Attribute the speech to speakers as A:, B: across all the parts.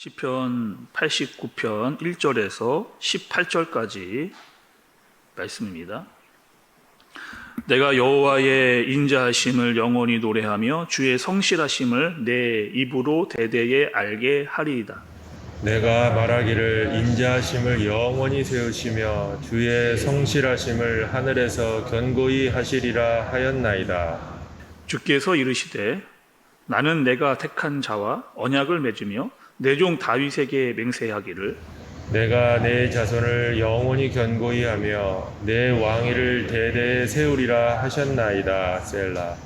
A: 시편 89편 1절에서 18절까지 말씀입니다. 내가 여호와의 인자하심을 영원히 노래하며 주의 성실하심을 내 입으로 대대에 알게 하리이다.
B: 내가 말하기를 인자하심을 영원히 세우시며 주의 성실하심을 하늘에서 견고히 하시리라 하였나이다.
A: 주께서 이르시되 나는 내가 택한 자와 언약을 맺으며 내 종 다윗에게 맹세하기를
B: 내가 내 자손을 영원히 견고히 하며 내 왕위를 대대에 세우리라 하셨나이다. 셀라.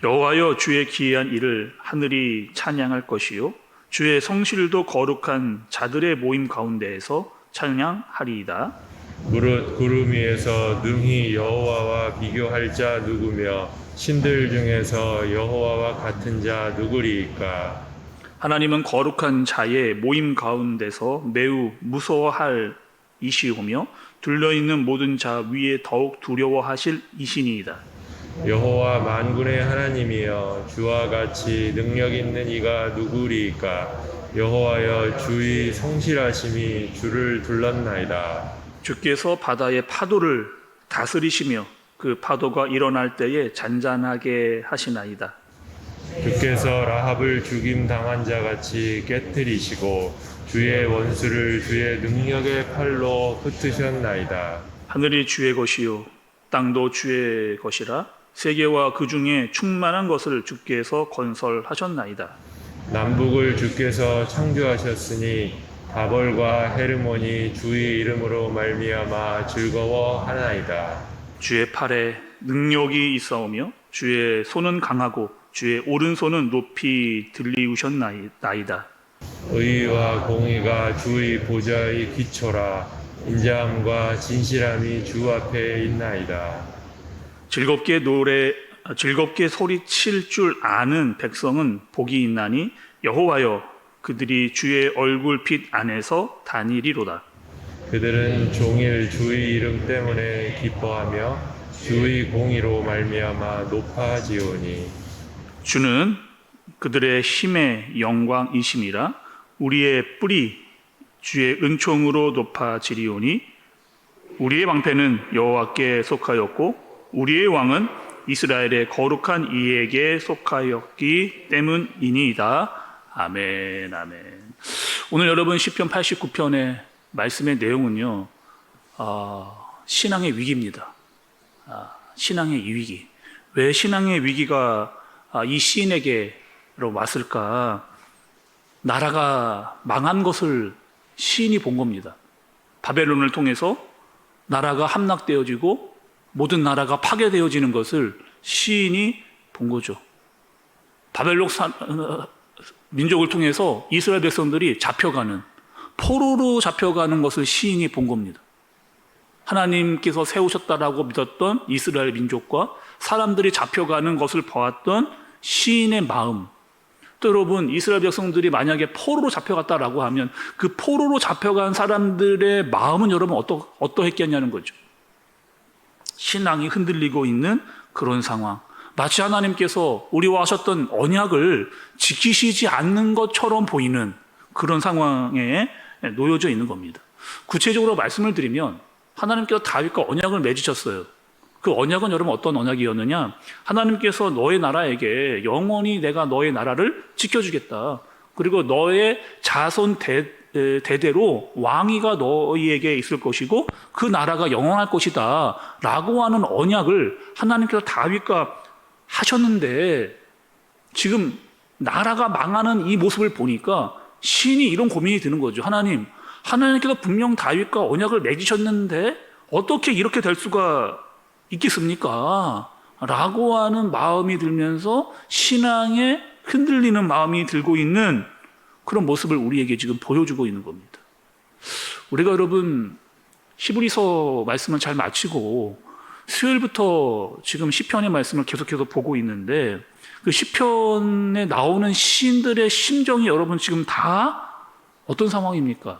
A: 여호와여 주의 기이한 일을 하늘이 찬양할 것이요 주의 성실도 거룩한 자들의 모임 가운데에서 찬양하리이다.
B: 무릇 구름 위에서 능히 여호와와 비교할 자 누구며 신들 중에서 여호와와 같은 자 누구리이까.
A: 하나님은 거룩한 자의 모임 가운데서 매우 무서워할 이시오며 둘러있는 모든 자 위에 더욱 두려워하실 이신이이다.
B: 여호와 만군의 하나님이여 주와 같이 능력 있는 이가 누구리이까. 여호와여 주의 성실하심이 주를 둘렀나이다.
A: 주께서 바다의 파도를 다스리시며 그 파도가 일어날 때에 잔잔하게 하시나이다.
B: 주께서 라합을 죽임 당한 자 같이 깨뜨리시고 주의 원수를 주의 능력의 팔로 흩으셨나이다.
A: 하늘이 주의 것이요 땅도 주의 것이라 세계와 그 중에 충만한 것을 주께서 건설하셨나이다.
B: 남북을 주께서 창조하셨으니 바벌과 헤르몬이 주의 이름으로 말미암아 즐거워하나이다.
A: 주의 팔에 능력이 있사오며 주의 손은 강하고 주의 오른손은 높이 들리우셨나이다.
B: 의와 공의가 주의 보좌의 기초라. 인자함과 진실함이 주 앞에 있나이다.
A: 즐겁게 소리칠 줄 아는 백성은 복이 있나니 여호와여 그들이 주의 얼굴빛 안에서 다니리로다.
B: 그들은 종일 주의 이름 때문에 기뻐하며 주의 공의로 말미암아 높아지오니.
A: 주는 그들의 힘의 영광이심이라 우리의 뿌리 주의 은총으로 높아지리오니 우리의 방패는 여호와께 속하였고 우리의 왕은 이스라엘의 거룩한 이에게 속하였기 때문이니이다. 아멘. 아멘. 오늘 여러분 시편 89편의 말씀의 내용은요, 신앙의 위기입니다. 신앙의 위기. 왜 신앙의 위기가 이 시인에게로 왔을까? 나라가 망한 것을 시인이 본 겁니다. 바벨론을 통해서 나라가 함락되어지고 모든 나라가 파괴되어지는 것을 시인이 본 거죠. 바벨론 민족을 통해서 이스라엘 백성들이 잡혀가는, 포로로 잡혀가는 것을 시인이 본 겁니다. 하나님께서 세우셨다라고 믿었던 이스라엘 민족과 사람들이 잡혀가는 것을 보았던 시인의 마음. 또 여러분, 이스라엘 백성들이 만약에 포로로 잡혀갔다라고 하면 그 포로로 잡혀간 사람들의 마음은 여러분 어떠했겠냐는 거죠. 신앙이 흔들리고 있는 그런 상황. 마치 하나님께서 우리와 하셨던 언약을 지키시지 않는 것처럼 보이는 그런 상황에 놓여져 있는 겁니다. 구체적으로 말씀을 드리면 하나님께서 다윗과 언약을 맺으셨어요. 그 언약은 여러분 어떤 언약이었느냐? 하나님께서 너의 나라에게 영원히 내가 너의 나라를 지켜주겠다. 그리고 너의 자손 대대로 왕위가 너희에게 있을 것이고 그 나라가 영원할 것이다 라고 하는 언약을 하나님께서 다윗과 하셨는데 지금 나라가 망하는 이 모습을 보니까 시인이 이런 고민이 드는 거죠. 하나님께서 분명 다윗과 언약을 맺으셨는데 어떻게 이렇게 될 수가 있겠습니까? 라고 하는 마음이 들면서 신앙에 흔들리는 마음이 들고 있는 그런 모습을 우리에게 지금 보여주고 있는 겁니다. 우리가 여러분 히브리서 말씀을 잘 마치고 수요일부터 지금 시편의 말씀을 계속해서 보고 있는데 그 시편에 나오는 시인들의 심정이 여러분 지금 다 어떤 상황입니까?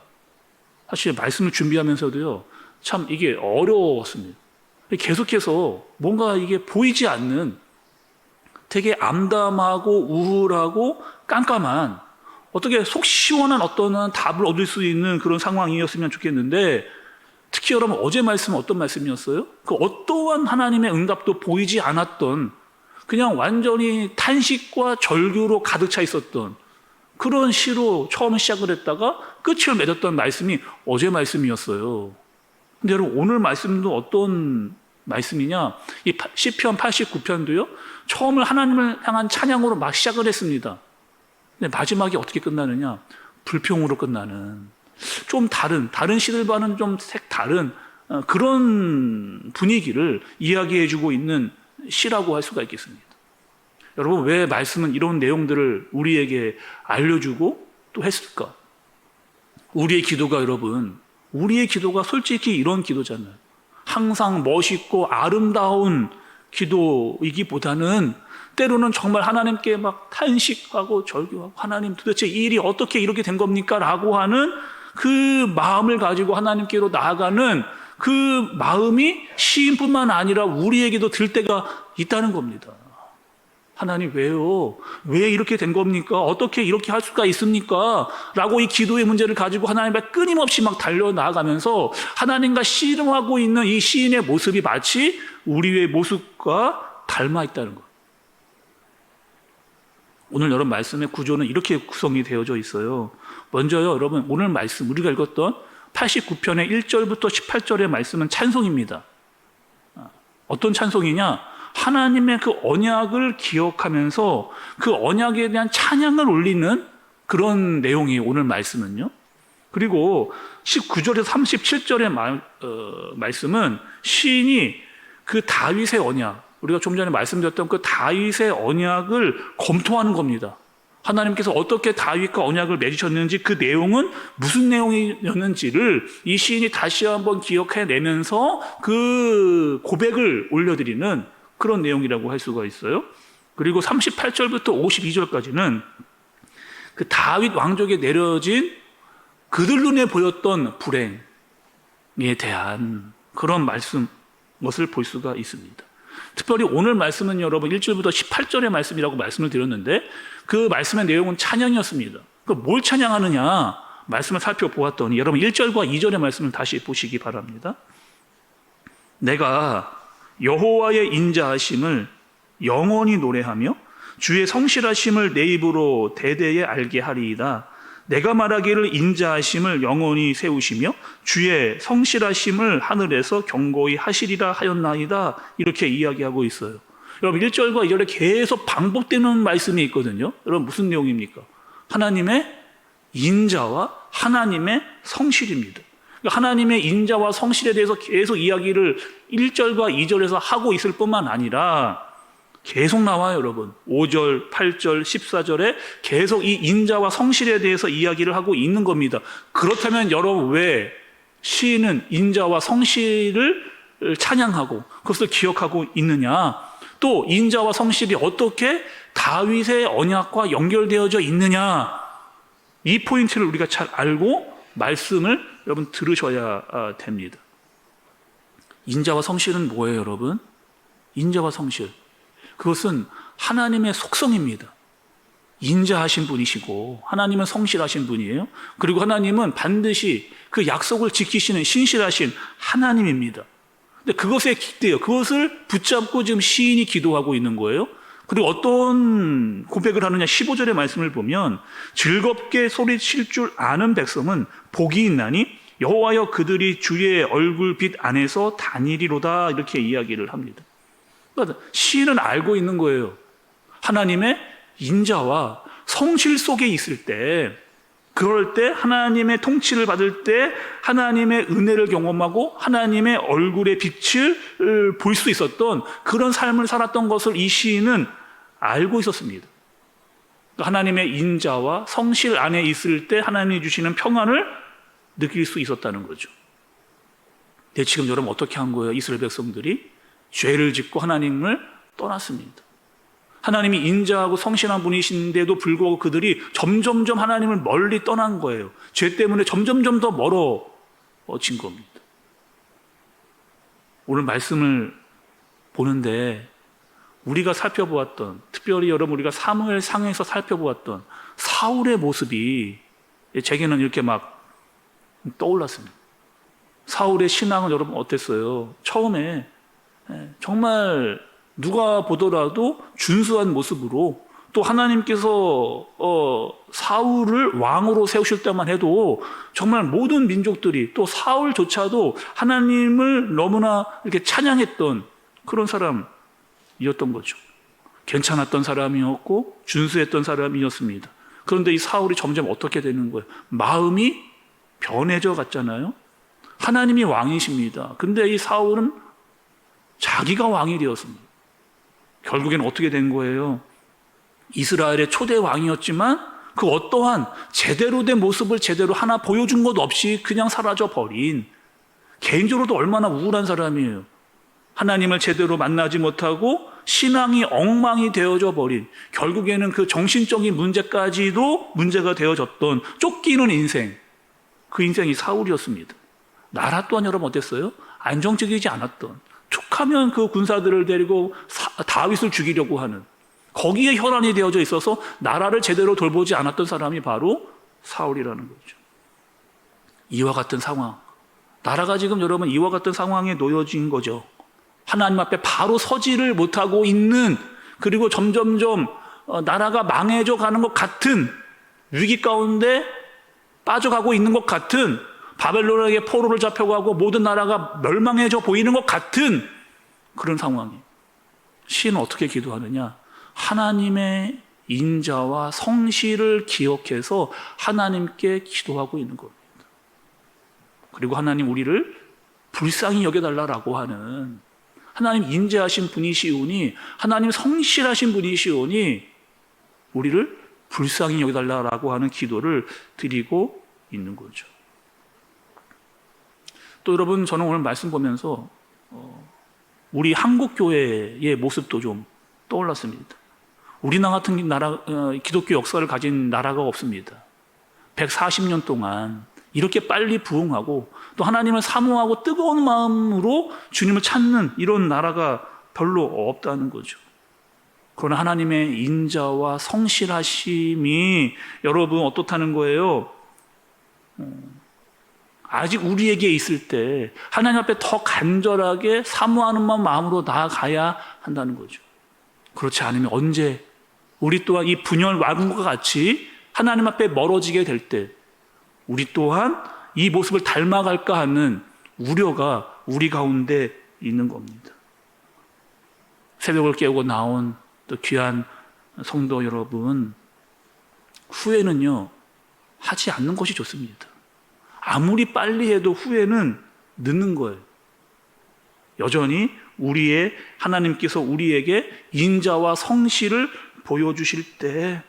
A: 사실 말씀을 준비하면서도요, 참 이게 어려웠습니다. 계속해서 뭔가 이게 보이지 않는 되게 암담하고 우울하고 깜깜한 어떻게 속 시원한 어떤 답을 얻을 수 있는 그런 상황이었으면 좋겠는데, 특히 여러분 어제 말씀은 어떤 말씀이었어요? 그 어떠한 하나님의 응답도 보이지 않았던, 그냥 완전히 탄식과 절규로 가득 차 있었던 그런 시로 처음 시작을 했다가 끝을 맺었던 말씀이 어제 말씀이었어요. 근데 여러분 오늘 말씀도 어떤 말씀이냐? 이 시편 89편도요. 처음을 하나님을 향한 찬양으로 막 시작을 했습니다. 근데 마지막이 어떻게 끝나느냐? 불평으로 끝나는, 좀 다른 시들과는 좀 색다른 그런 분위기를 이야기해주고 있는 시라고 할 수가 있겠습니다. 여러분 왜 말씀은 이런 내용들을 우리에게 알려주고 또 했을까? 우리의 기도가 우리의 기도가 솔직히 이런 기도잖아요. 항상 멋있고 아름다운 기도이기보다는 때로는 정말 하나님께 막 탄식하고 절규하고, 하나님 도대체 이 일이 어떻게 이렇게 된 겁니까? 라고 하는 그 마음을 가지고 하나님께로 나아가는 그 마음이 시인뿐만 아니라 우리에게도 들 때가 있다는 겁니다. 하나님 왜요? 왜 이렇게 된 겁니까? 어떻게 이렇게 할 수가 있습니까? 라고 이 기도의 문제를 가지고 하나님 앞에 끊임없이 막 달려나가면서 하나님과 씨름하고 있는 이 시인의 모습이 마치 우리의 모습과 닮아 있다는 것. 오늘 여러분 말씀의 구조는 이렇게 구성이 되어져 있어요. 먼저요, 여러분 오늘 말씀 우리가 읽었던 89편의 1절부터 18절의 말씀은 찬송입니다. 어떤 찬송이냐? 하나님의 그 언약을 기억하면서 그 언약에 대한 찬양을 올리는 그런 내용이 오늘 말씀은요. 그리고 19절에서 37절의 말씀은 시인이 그 다윗의 언약, 우리가 좀 전에 말씀드렸던 그 다윗의 언약을 검토하는 겁니다. 하나님께서 어떻게 다윗과 언약을 맺으셨는지, 그 내용은 무슨 내용이었는지를 이 시인이 다시 한번 기억해내면서 그 고백을 올려드리는 그런 내용이라고 할 수가 있어요. 그리고 38절부터 52절까지는 그 다윗 왕족에 내려진 그들 눈에 보였던 불행에 대한 그런 것을 볼 수가 있습니다. 특별히 오늘 말씀은 여러분 1절부터 18절의 말씀이라고 말씀을 드렸는데, 그 말씀의 내용은 찬양이었습니다. 뭘 찬양하느냐 말씀을 살펴보았더니 여러분 1절과 2절의 말씀을 다시 보시기 바랍니다. 내가 여호와의 인자하심을 영원히 노래하며 주의 성실하심을 내 입으로 대대에 알게 하리이다. 내가 말하기를 인자하심을 영원히 세우시며 주의 성실하심을 하늘에서 경고히 하시리라 하였나이다. 이렇게 이야기하고 있어요. 여러분 1절과 2절에 계속 반복되는 말씀이 있거든요. 여러분 무슨 내용입니까? 하나님의 인자와 하나님의 성실입니다. 하나님의 인자와 성실에 대해서 계속 이야기를 1절과 2절에서 하고 있을 뿐만 아니라 계속 나와요, 여러분. 5절, 8절, 14절에 계속 이 인자와 성실에 대해서 이야기를 하고 있는 겁니다. 그렇다면 여러분 왜 시인은 인자와 성실을 찬양하고 그것을 기억하고 있느냐? 또 인자와 성실이 어떻게 다윗의 언약과 연결되어져 있느냐? 이 포인트를 우리가 잘 알고 말씀을 여러분 들으셔야 됩니다. 인자와 성실은 뭐예요, 여러분? 인자와 성실, 그것은 하나님의 속성입니다. 인자하신 분이시고 하나님은 성실하신 분이에요. 그리고 하나님은 반드시 그 약속을 지키시는 신실하신 하나님입니다. 근데 그것에 기대요. 그것을 붙잡고 지금 시인이 기도하고 있는 거예요. 그리고 어떤 고백을 하느냐, 15절의 말씀을 보면 즐겁게 소리칠 줄 아는 백성은 복이 있나니 여호와여 그들이 주의 얼굴빛 안에서 다니리로다. 이렇게 이야기를 합니다. 그러니까 시인은 알고 있는 거예요. 하나님의 인자와 성실 속에 있을 때, 그럴 때 하나님의 통치를 받을 때 하나님의 은혜를 경험하고 하나님의 얼굴의 빛을 볼 수 있었던 그런 삶을 살았던 것을 이 시인은 알고 있었습니다. 하나님의 인자와 성실 안에 있을 때 하나님이 주시는 평안을 느낄 수 있었다는 거죠. 근데 지금 여러분 어떻게 한 거예요? 이스라엘 백성들이 죄를 짓고 하나님을 떠났습니다. 하나님이 인자하고 성실한 분이신데도 불구하고 그들이 점점점 하나님을 멀리 떠난 거예요. 죄 때문에 점점점 더 멀어진 겁니다. 오늘 말씀을 보는데 우리가 살펴보았던, 특별히 여러분 우리가 사무엘상에서 살펴보았던 사울의 모습이 제게는 이렇게 막 떠올랐습니다. 사울의 신앙은 여러분 어땠어요? 처음에 정말 누가 보더라도 준수한 모습으로, 또 하나님께서 사울을 왕으로 세우실 때만 해도 정말 모든 민족들이, 또 사울조차도 하나님을 너무나 이렇게 찬양했던 그런 사람이었던 거죠. 괜찮았던 사람이었고 준수했던 사람이었습니다. 그런데 이 사울이 점점 어떻게 되는 거예요? 마음이 변해져 갔잖아요. 하나님이 왕이십니다. 근데 이 사울은 자기가 왕이 되었습니다. 결국엔 어떻게 된 거예요? 이스라엘의 초대 왕이었지만 그 어떠한 제대로 된 모습을 제대로 하나 보여준 것 없이 그냥 사라져 버린, 개인적으로도 얼마나 우울한 사람이에요. 하나님을 제대로 만나지 못하고 신앙이 엉망이 되어져 버린, 결국에는 그 정신적인 문제까지도 문제가 되어졌던 쫓기는 인생, 그 인생이 사울이었습니다. 나라 또한 여러분 어땠어요? 안정적이지 않았던, 툭하면 그 군사들을 데리고 다윗을 죽이려고 하는, 거기에 혈안이 되어져 있어서 나라를 제대로 돌보지 않았던 사람이 바로 사울이라는 거죠. 이와 같은 상황, 나라가 지금 여러분 이와 같은 상황에 놓여진 거죠. 하나님 앞에 바로 서지를 못하고 있는, 그리고 점점점 나라가 망해져 가는 것 같은, 위기 가운데 빠져가고 있는 것 같은, 바벨론에게 포로를 잡혀가고 모든 나라가 멸망해져 보이는 것 같은 그런 상황이에요. 시인은 어떻게 기도하느냐? 하나님의 인자와 성실을 기억해서 하나님께 기도하고 있는 겁니다. 그리고 하나님 우리를 불쌍히 여겨달라고 하는, 하나님 인자하신 분이시오니, 하나님 성실하신 분이시오니 우리를 불쌍히 여겨달라고 하는 기도를 드리고 있는 거죠. 또 여러분, 저는 오늘 말씀 보면서 우리 한국교회의 모습도 좀 떠올랐습니다. 우리나라 같은 나라, 기독교 역사를 가진 나라가 없습니다. 140년 동안 이렇게 빨리 부흥하고 또 하나님을 사모하고 뜨거운 마음으로 주님을 찾는 이런 나라가 별로 없다는 거죠. 그러나 하나님의 인자와 성실하심이 여러분 어떻다는 거예요? 아직 우리에게 있을 때 하나님 앞에 더 간절하게 사모하는 마음으로 나아가야 한다는 거죠. 그렇지 않으면 언제 우리 또한 이 분열 왕국과 같이 하나님 앞에 멀어지게 될 때 우리 또한 이 모습을 닮아갈까 하는 우려가 우리 가운데 있는 겁니다. 새벽을 깨우고 나온 또 귀한 성도 여러분, 후회는요 하지 않는 것이 좋습니다. 아무리 빨리 해도 후회는 늦는 거예요. 여전히 우리의 하나님께서 우리에게 인자와 성실을 보여주실 때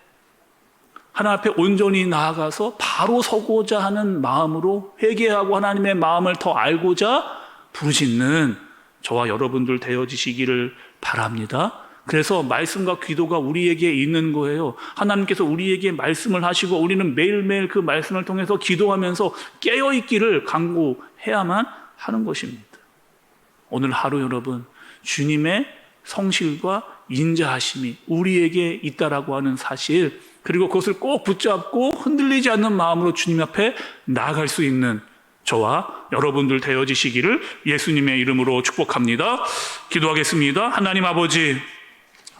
A: 하나님 앞에 온전히 나아가서 바로 서고자 하는 마음으로 회개하고 하나님의 마음을 더 알고자 부르짖는 저와 여러분들 되어지시기를 바랍니다. 그래서 말씀과 기도가 우리에게 있는 거예요. 하나님께서 우리에게 말씀을 하시고 우리는 매일매일 그 말씀을 통해서 기도하면서 깨어있기를 간구해야만 하는 것입니다. 오늘 하루 여러분, 주님의 성실과 인자하심이 우리에게 있다라고 하는 사실, 그리고 그것을 꼭 붙잡고 흔들리지 않는 마음으로 주님 앞에 나아갈 수 있는 저와 여러분들 되어지시기를 예수님의 이름으로 축복합니다. 기도하겠습니다. 하나님 아버지,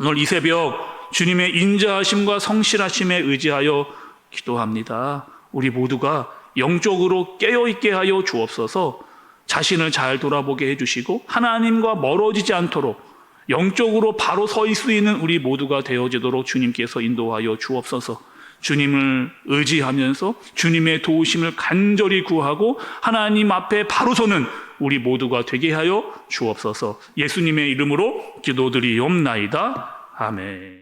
A: 오늘 이 새벽 주님의 인자하심과 성실하심에 의지하여 기도합니다. 우리 모두가 영적으로 깨어있게 하여 주옵소서. 자신을 잘 돌아보게 해주시고 하나님과 멀어지지 않도록 영적으로 바로 서 수 있는 우리 모두가 되어지도록 주님께서 인도하여 주옵소서. 주님을 의지하면서 주님의 도우심을 간절히 구하고 하나님 앞에 바로 서는 우리 모두가 되게 하여 주옵소서. 예수님의 이름으로 기도드리옵나이다. 아멘.